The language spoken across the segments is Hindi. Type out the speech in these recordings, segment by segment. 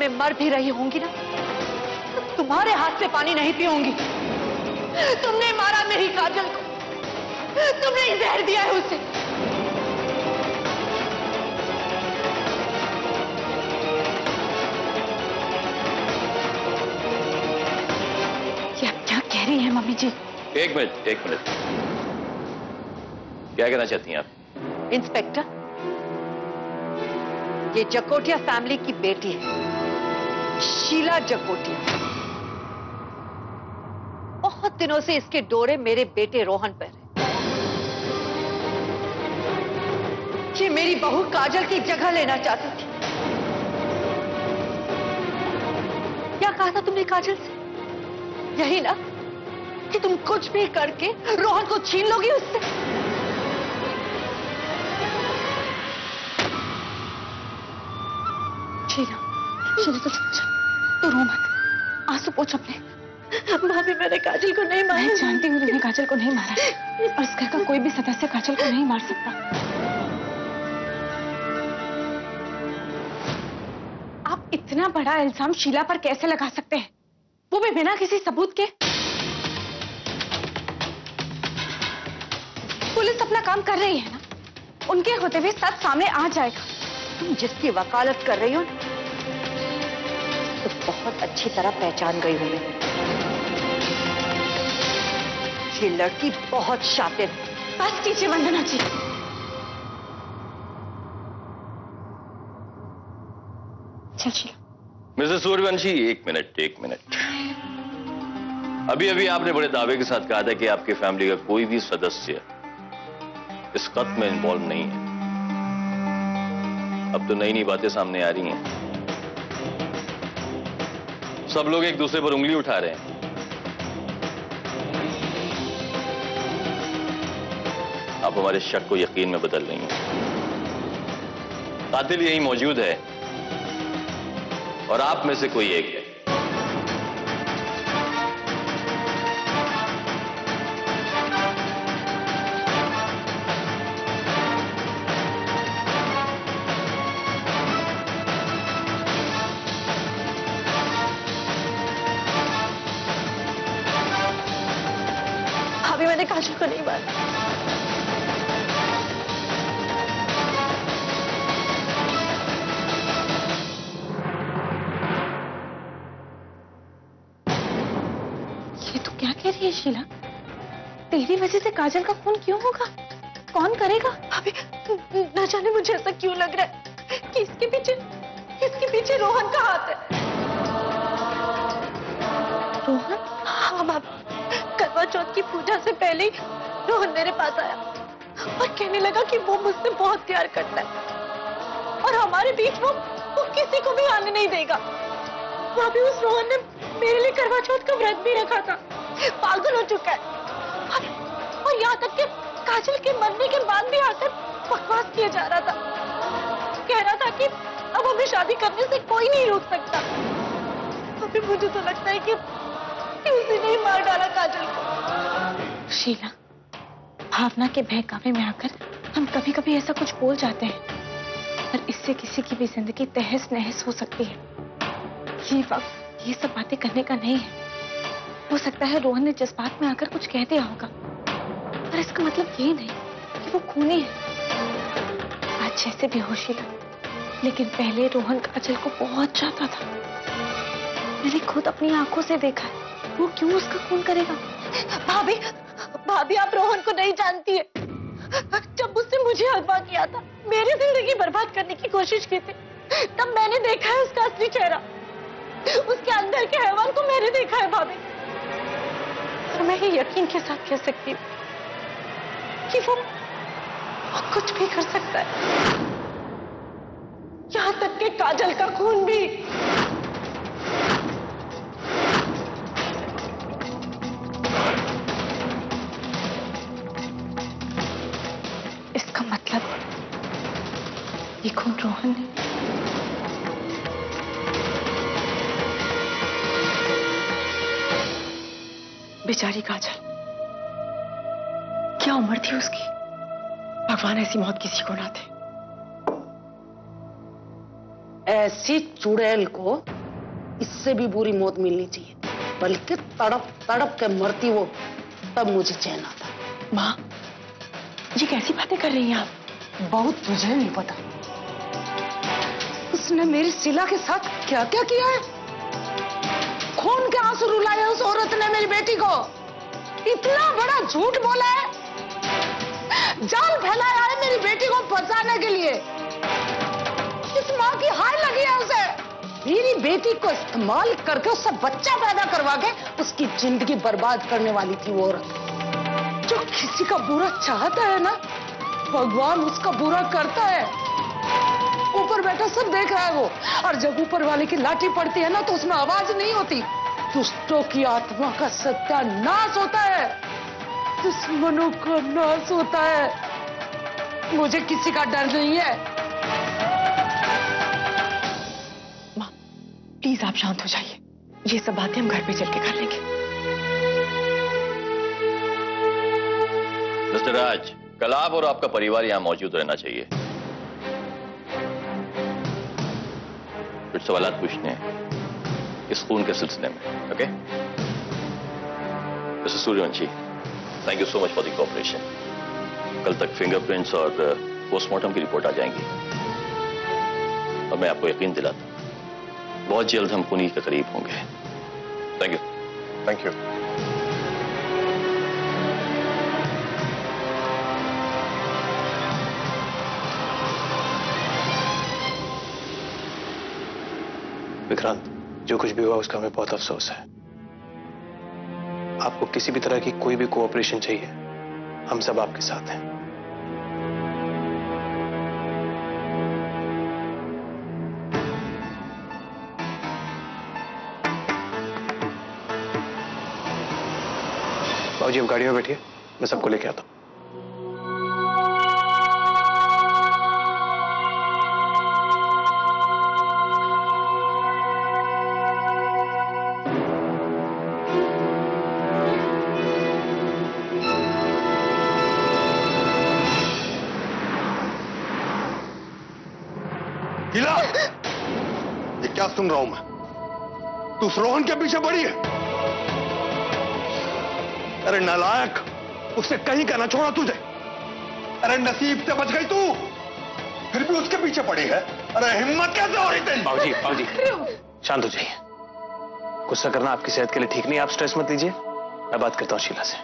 में मर भी रही होंगी ना, तो तुम्हारे हाथ से पानी नहीं पीऊंगी। तुमने मारा मेरी काजल को, तुमने जहर दिया है उसे। ये आप क्या कह रही हैं मम्मी जी? एक मिनट, एक मिनट। क्या कहना चाहती हैं आप? इंस्पेक्टर, ये जकोटिया फैमिली की बेटी है, शीला जकोटिया। बहुत दिनों से इसके डोरे मेरे बेटे रोहन पर है। ये मेरी बहू काजल की जगह लेना चाहती थी। क्या कहा था तुमने काजल से? यही ना कि तुम कुछ भी करके रोहन को छीन लोगी उससे। शीला, शीला तो रो मत, आंसू पोंछ अपने। भाभी, मैंने काजल को नहीं मारा। मैं जानती हूँ तुमने काजल को नहीं मारा, और इस घर का कोई भी सदस्य काजल को नहीं मार सकता। आप इतना बड़ा इल्जाम शीला पर कैसे लगा सकते हैं, वो भी बिना किसी सबूत के? पुलिस अपना काम कर रही है ना, उनके होते हुए सच सामने आ जाएगा। तुम जिसकी वकालत कर रही हो तो बहुत अच्छी तरह पहचान गई हूं मैं। ये लड़की बहुत शातिर है। बस कीजिए वंदना जी। चल शीला। मिसेस सूर्यवंशी, एक मिनट, एक मिनट। अभी अभी आपने बड़े दावे के साथ कहा था कि आपकी फैमिली का कोई भी सदस्य इस कत्ल में इन्वॉल्व नहीं है। अब तो नई नई बातें सामने आ रही हैं। सब लोग एक दूसरे पर उंगली उठा रहे हैं। आप हमारे शक को यकीन में बदल रही हैं। कातिल यहीं मौजूद है और आप में से कोई एक है। अभी मैंने काजल को नहीं मारा। ये तो क्या कह रही है शीला? तेरी वजह से काजल का खून क्यों होगा? कौन करेगा? अभी न जाने मुझे ऐसा क्यों लग रहा है कि इसके पीछे रोहन का हाथ है। रोहन? हाँ भाभी, करवा चौथ की पूजा से पहले ही रोहन मेरे पास आया और कहने लगा कि वो मुझसे बहुत प्यार करता है और हमारे बीच वो किसी को भी आने नहीं देगा। भाभी, उस रोहन ने मेरे लिए करवा चौथ का व्रत भी रखा था। पागल हो चुका है और यहाँ तक कि काजल के मरने के बाद भी आकर बकवास किया जा रहा था। कह रहा था कि अब हमें शादी करने से कोई नहीं रोक सकता। अभी मुझे तो लगता है कि उसी ने ही मार डाला काजल को। शीला, भावना के बहकावे में आकर हम कभी कभी ऐसा कुछ बोल जाते हैं, पर इससे किसी की भी जिंदगी तहस नहस हो सकती है। ये वक्त ये सब बातें करने का नहीं है। हो सकता है रोहन ने जज्बात में आकर कुछ कह दिया होगा, पर इसका मतलब ये नहीं कि वो खूनी है। आज जैसे भी हो शीला, लेकिन पहले रोहन काजल को बहुत चाहता था। मैंने खुद अपनी आंखों से देखा है। वो क्यों उसका खून करेगा? भाभी, भाभी, आप रोहन को नहीं जानती है। जब उसने मुझे अगवा किया था, मेरी जिंदगी बर्बाद करने की कोशिश की थी, तब मैंने देखा है उसका असली चेहरा। उसके अंदर के हैवान को मैंने देखा है भाभी। और मैं ये यकीन के साथ कह सकती हूँ कि वो कुछ भी कर सकता है, यहाँ तक कि काजल का खून भी। इसका मतलब ये खून रोहन ने। बेचारी काजल, क्या उम्र थी उसकी। भगवान ऐसी मौत किसी को ना दे। ऐसी चुड़ैल को इससे भी बुरी मौत मिलनी चाहिए, बल्कि तड़प तड़प के मरती वो, तब मुझे चैन आता। माँ, ये कैसी बातें कर रही हैं आप? बहुत तुझे नहीं पता उसने मेरी शीला के साथ क्या क्या किया है। खून के आंसू रुलाए उस औरत ने मेरी बेटी को, इतना बड़ा झूठ बोला है, जाल फैलाया है मेरी बेटी को बचाने के लिए। इस माँ की हाय लगी है उसे। मेरी बेटी को इस्तेमाल करके उससे बच्चा पैदा करवा के उसकी जिंदगी बर्बाद करने वाली थी वो औरत। जो किसी का बुरा चाहता है ना, भगवान उसका बुरा करता है। ऊपर बैठा सब देख रहा है वो, और जब ऊपर वाले की लाठी पड़ती है ना तो उसमें आवाज नहीं होती। दुष्टों की आत्मा का सत्यानाश होता है, दुश्मनों का नाश होता है। मुझे किसी का डर नहीं है। माँ, प्लीज आप शांत हो जाइए, ये सब बातें हम घर पे चल के कर लेंगे। मिस्टर राज, कल आप और आपका परिवार यहां मौजूद रहना चाहिए। कुछ सवालात पूछने हैं इस खून के सिलसिले में। Okay mister Suryavanshi, thank you so much for the cooperation. कल तक फिंगरप्रिंट्स और पोस्टमार्टम की रिपोर्ट आ जाएंगी, और मैं आपको यकीन दिलाता हूं बहुत जल्द हम खूनी के करीब होंगे। Thank you. Thank you. Vikrant, जो कुछ भी हुआ उसका हमें बहुत अफसोस है। आपको किसी भी तरह की कोई भी कोऑपरेशन चाहिए, हम सब आपके साथ हैं। बाबूजी, आप गाड़ी में बैठिए, मैं सबको लेके आता हूं। शीला, ये क्या सुन रहा हूं मैं? तू उस रोहन के पीछे पड़ी है? अरे नालायक, उससे कहीं का ना छोड़ा तुझे। अरे नसीब से बच गई तू, फिर भी उसके पीछे पड़ी है। अरे हिम्मत कैसे हो रही तेरी? बाबूजी, बाबूजी, शांत हो जाइए। गुस्सा करना आपकी सेहत के लिए ठीक नहीं, आप स्ट्रेस मत लीजिए। मैं बात करता हूं शीला से।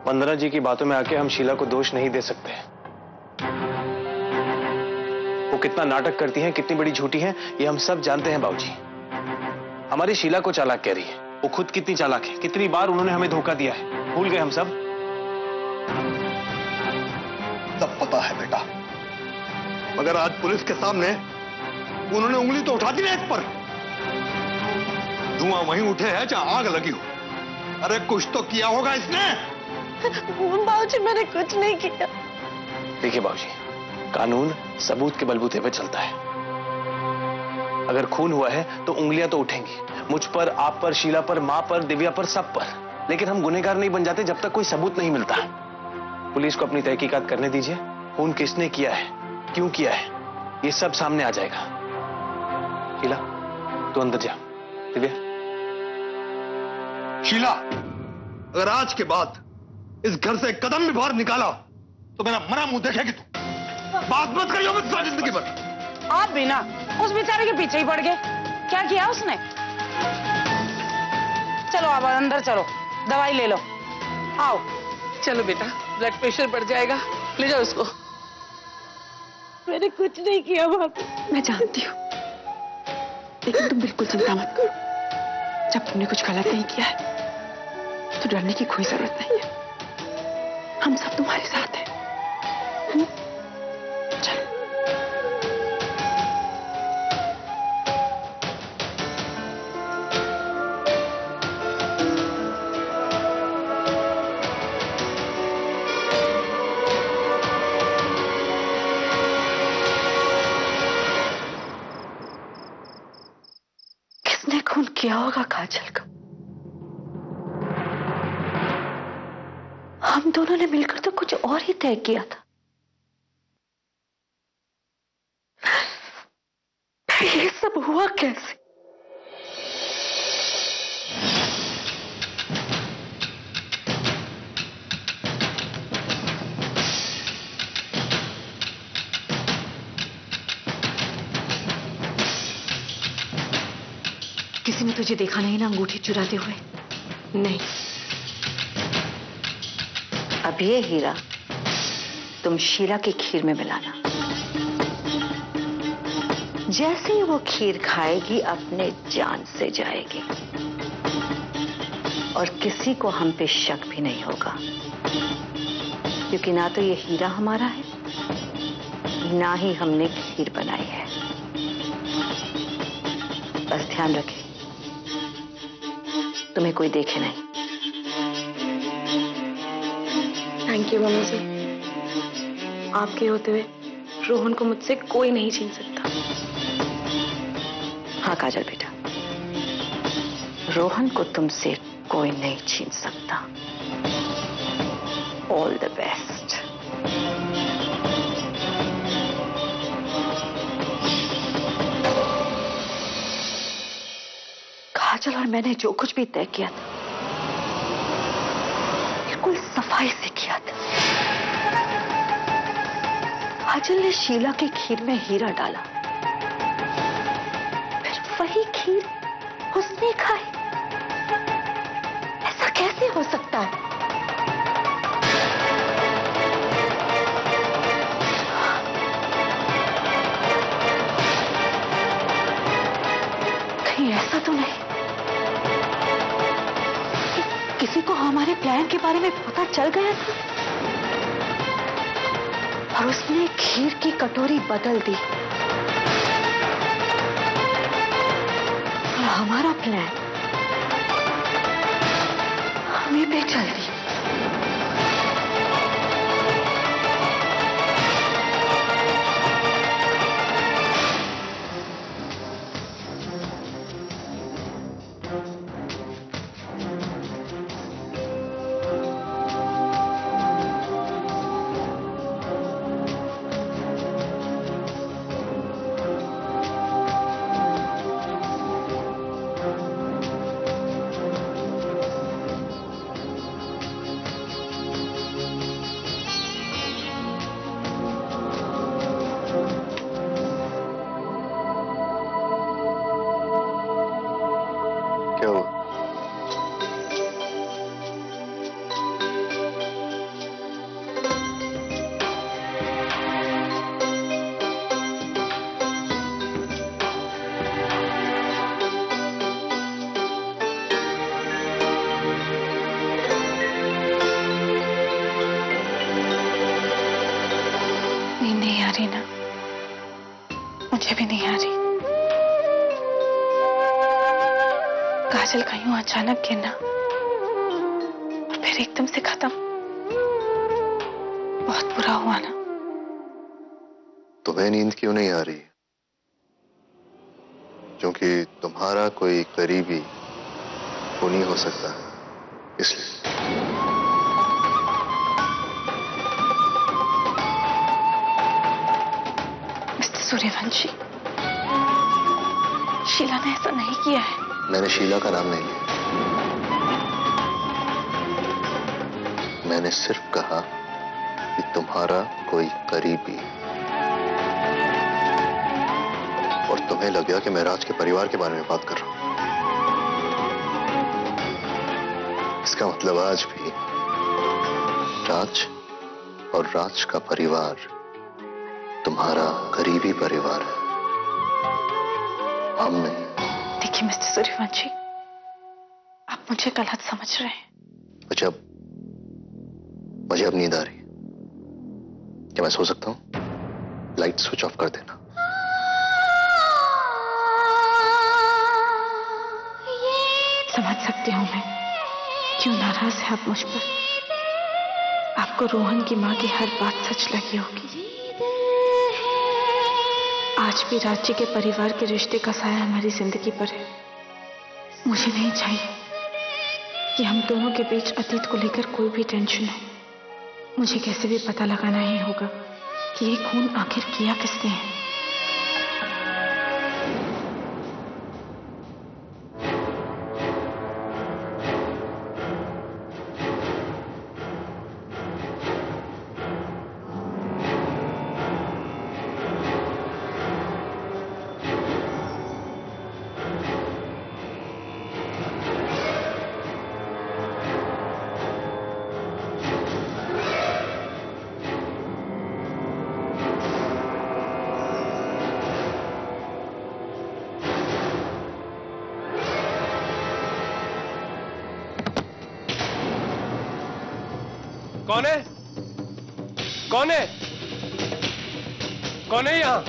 वंदना जी की बातों में आके हम शीला को दोष नहीं दे सकते। वो कितना नाटक करती हैं, कितनी बड़ी झूठी हैं, ये हम सब जानते हैं बाबूजी। हमारी शीला को चालाक कह रही है, वो खुद कितनी चालाक है, कितनी बार उन्होंने हमें धोखा दिया है, भूल गए हम सब? सब पता है बेटा, मगर आज पुलिस के सामने उन्होंने उंगली तो उठा दी ना एक पर। धुआं वहीं उठे है जहां आग लगी हो। अरे कुछ तो किया होगा इसने। बाबूजी, मैंने कुछ नहीं किया। देखिए बाबूजी, कानून सबूत के बलबूते पे चलता है। अगर खून हुआ है तो उंगलियां तो उठेंगी, मुझ पर, आप पर, शीला पर, मां पर, दिव्या पर, सब पर। लेकिन हम गुनहगार नहीं बन जाते जब तक कोई सबूत नहीं मिलता। पुलिस को अपनी तहकीकात करने दीजिए। खून किसने किया है, क्यों किया है, ये सब सामने आ जाएगा। शीला, तू अंदर जा। दिव्या। शीला, अगर आज के बाद इस घर से एक कदम भी बाहर निकाला तो मेरा मरा मुंह देखेगी तू। बात मत करियो मत सारी जिंदगी भर। आप भी ना उस बेचारे के पीछे ही पड़ गए। क्या किया उसने? चलो आप अंदर चलो, दवाई ले लो। आओ। चलो बेटा, ब्लड प्रेशर बढ़ जाएगा, ले जाओ उसको। मैंने कुछ नहीं किया भाभी। मैं जानती हूँ, लेकिन तुम बिल्कुल चिंता मत करो। जब तुमने कुछ गलत नहीं किया है तो डरने की कोई जरूरत नहीं है। हम सब तुम्हारे साथ हैं। चलो। किसने खून किया होगा काजल को? तुम दोनों ने मिलकर तो कुछ और ही तय किया था। ये सब हुआ कैसे? किसी ने तुझे देखा नहीं ना अंगूठी चुराते हुए? नहीं। अब ये हीरा तुम शीला की खीर में मिलाना। जैसे ही वो खीर खाएगी अपने जान से जाएगी और किसी को हम पे शक भी नहीं होगा, क्योंकि ना तो ये हीरा हमारा है ना ही हमने खीर बनाई है। बस ध्यान रखें तुम्हें कोई देखे नहीं। थैंक यू मम्मी जी। आपके होते हुए रोहन को मुझसे कोई नहीं छीन सकता। हाँ काजल बेटा, रोहन को तुमसे कोई नहीं छीन सकता। All the best. काजल और मैंने जो कुछ भी तय किया था बिल्कुल सफाई से किया था। काजल ने शीला की खीर में हीरा डाला, फिर वही खीर उसने खाई। ऐसा कैसे हो सकता है? कहीं ऐसा तो नहीं किसी को हमारे प्लान के बारे में पता चल गया था और उसने खीर की कटोरी बदल दी और हमारा प्लान हमें पे चल दी। क्या हुआ? नींद नहीं आ रही ना? मुझे भी नहीं आ रही। काजल का यूं अचानक गिरना और फिर एकदम से खत्म, बहुत बुरा हुआ ना। तुम्हें नींद क्यों नहीं आ रही? क्योंकि तुम्हारा कोई करीबी वो नहीं हो सकता, इसलिए। मिस्टर सूर्यवंशी, शीला ने ऐसा नहीं किया है। मैंने शीला का नाम नहीं लिया। मैंने सिर्फ कहा कि तुम्हारा कोई करीबी, और तुम्हें लग गया कि मैं राज के परिवार के बारे में बात कर रहा हूं। इसका मतलब आज भी राज और राज का परिवार तुम्हारा करीबी परिवार है, हम नहीं। देखिए मिस्टर सूर्यवंशी, आप मुझे गलत समझ रहे हैं। अच्छा, मुझे अब नींद आ रही है। क्या मैं सो सकता हूँ? लाइट स्विच ऑफ कर देना। समझ सकती हूँ मैं क्यों नाराज है आप मुझ पर। आपको रोहन की माँ की हर बात सच लगी होगी। आज भी राज्य के परिवार के रिश्ते का साया हमारी जिंदगी पर है। मुझे नहीं चाहिए कि हम दोनों के बीच अतीत को लेकर कोई भी टेंशन हो। मुझे कैसे भी पता लगाना ही होगा कि ये खून आखिर किया किसने है। कौन है? कौन है? कौन है यहां?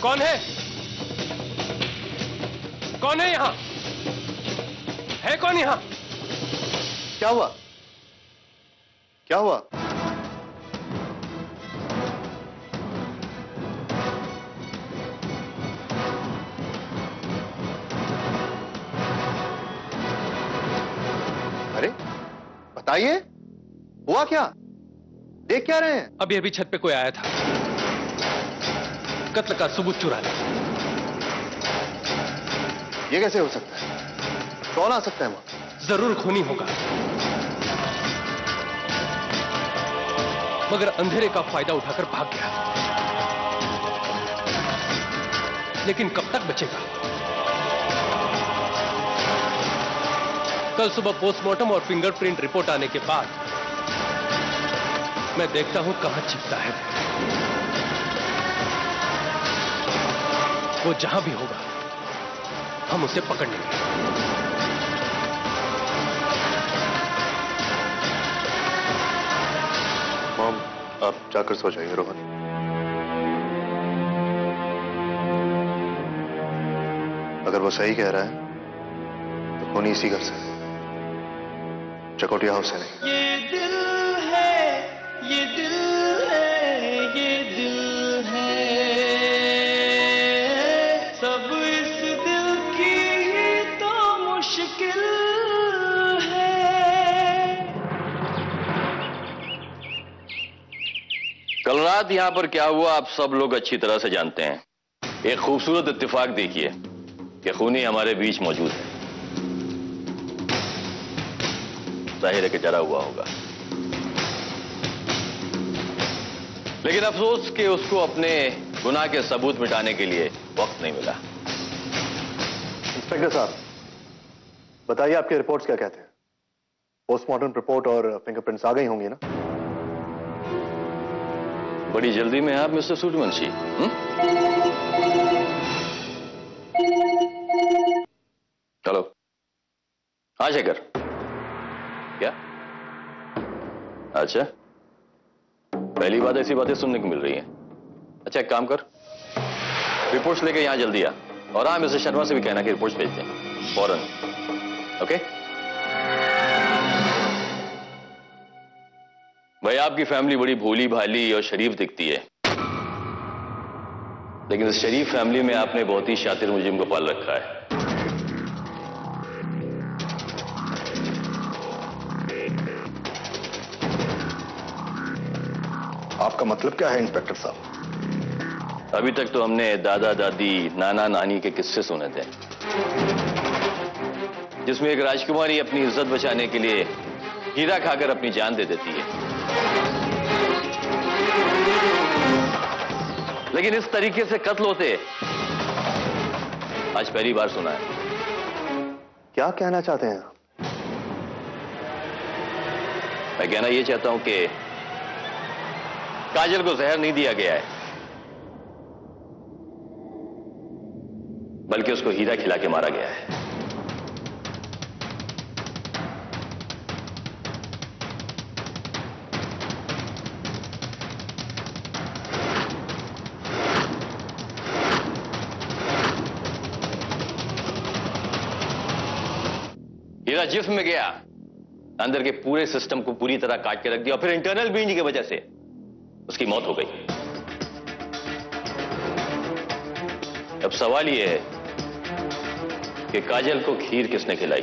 कौन है? कौन है यहां? है कौन यहां? क्या हुआ? क्या हुआ? अरे बताइए, हुआ क्या? देख क्या रहे हैं? अभी अभी छत पे कोई आया था, कत्ल का सबूत चुरा लिया। ये कैसे हो सकता है? कौन आ सकता है वहां? जरूर खूनी होगा, मगर अंधेरे का फायदा उठाकर भाग गया। लेकिन कब तक बचेगा? कल सुबह पोस्टमार्टम और फिंगरप्रिंट रिपोर्ट आने के बाद मैं देखता हूं कहां छिपता है। वो जहां भी होगा हम उसे पकड़ लेंगे। मॉम, आप जाकर सो जाइए। रोहन, अगर वो सही कह रहा है तो खूनी इसी घर से, चकोटिया हाउस से नहीं। ये दिल है, ये दिल है, ये दिल है, सब इस दिल की ही तो मुश्किल है। कल रात यहां पर क्या हुआ आप सब लोग अच्छी तरह से जानते हैं। एक खूबसूरत इत्तेफाक देखिए कि खूनी हमारे बीच मौजूद है। जाहिर है कि डरा हुआ होगा, लेकिन अफसोस कि उसको अपने गुनाह के सबूत मिटाने के लिए वक्त नहीं मिला। इंस्पेक्टर साहब, बताइए आपके रिपोर्ट्स क्या कहते हैं? पोस्टमार्टम रिपोर्ट और फिंगरप्रिंट्स आ गई होंगी ना? बड़ी जल्दी में आप मिस्टर सूर्यवंशी? चलो। हाँ शेखर, क्या? अच्छा, पहली बात ऐसी बातें सुनने को मिल रही हैं। अच्छा एक काम कर, रिपोर्ट्स लेके यहां जल्दी आ, और हाँ मिस्टर शर्मा से भी कहना कि रिपोर्ट्स भेज दें फौरन। ओके भाई, आपकी फैमिली बड़ी भोली भाली और शरीफ दिखती है, लेकिन इस शरीफ फैमिली में आपने बहुत ही शातिर मुजरिम को पाल रखा है। आपका मतलब क्या है इंस्पेक्टर साहब? अभी तक तो हमने दादा दादी नाना नानी के किस्से सुने थे, जिसमें एक राजकुमारी अपनी इज्जत बचाने के लिए हीरा खाकर अपनी जान दे देती है, लेकिन इस तरीके से कत्ल होते आज पहली बार सुना है। क्या कहना चाहते हैं आप? मैं कहना यह चाहता हूं कि काजल को जहर नहीं दिया गया है, बल्कि उसको हीरा खिला के मारा गया है। हीरा जिस्म में गया, अंदर के पूरे सिस्टम को पूरी तरह काट के रख दिया, और फिर इंटरनल ब्लीडिंग की वजह से उसकी मौत हो गई। अब सवाल यह है कि काजल को खीर किसने खिलाई?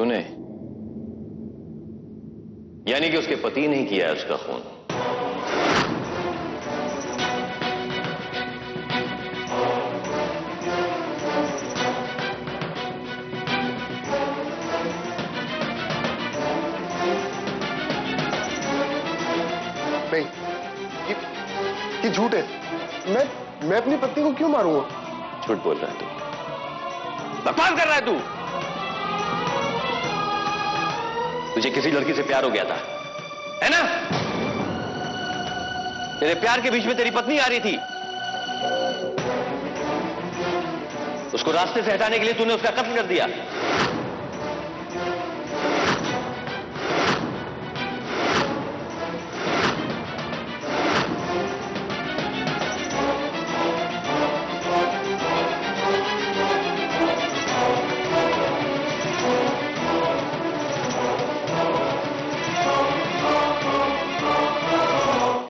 तूने? यानी कि उसके पति नहीं किया है उसका खून? नहीं, ये झूठ है। मैं अपनी पत्नी को क्यों मारूंगा? झूठ बोल रहा है तू, बकवास कर रहा है तू। तुझे किसी लड़की से प्यार हो गया था, है ना? तेरे प्यार के बीच में तेरी पत्नी आ रही थी, उसको रास्ते से हटाने के लिए तूने उसका कत्ल कर दिया।